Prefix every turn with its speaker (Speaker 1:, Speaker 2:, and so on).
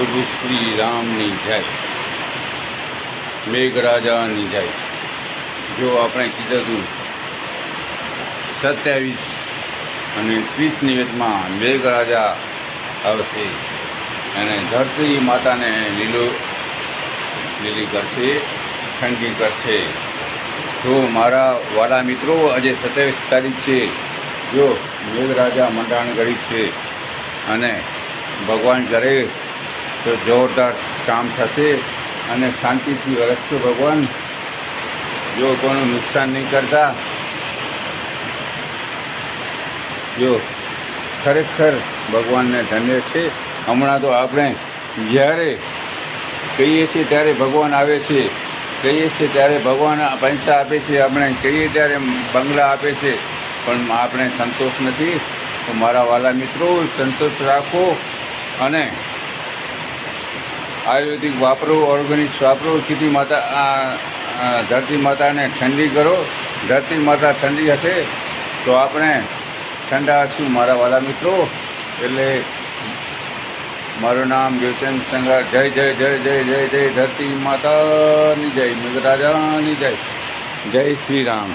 Speaker 1: પ્રભુ શ્રી રામની જય, મેઘરાજાની જય. જો આપણે કીધું 27 અને 30ની વેદમાં મેઘરાજા આવશે અને ધરતી માતાને લીલી કરશે, ઠંડી કરશે. જો મારા વાલા મિત્રો, આજે 27 તારીખ છે. જો મેઘરાજા મંડાણ ગરીબ છે અને ભગવાન કરે તો જોરદાર કામ થશે અને શાંતિથી વરસશે ભગવાન. જો કોઈનું નુકસાન નહીં કરતા. જો ખરેખર ભગવાનને ધન્ય છે. હમણાં તો આપણે જ્યારે કહીએ છીએ ત્યારે ભગવાન આવે છે, કહીએ છીએ ત્યારે ભગવાન પૈસા આપે છે, આપણે કહીએ ત્યારે બંગલા આપે છે, પણ આપણે સંતોષ નથી. તો મારા વાલા મિત્રો, સંતોષ રાખો અને આયુર્વેદિક વાપરો, ઓર્ગેનિક વાપરો. ખેતી માતા ધરતી માતાને ઠંડી કરો. ધરતી માતા ઠંડી હશે તો આપણે ઠંડા હશું મારા વાલા મિત્રો. એટલે મારું નામ દેવચંદ સંઘાર. જય જય જય જય જય જય ધરતી માતાની જય, મેઘરાજાની જય. જય શ્રી રામ.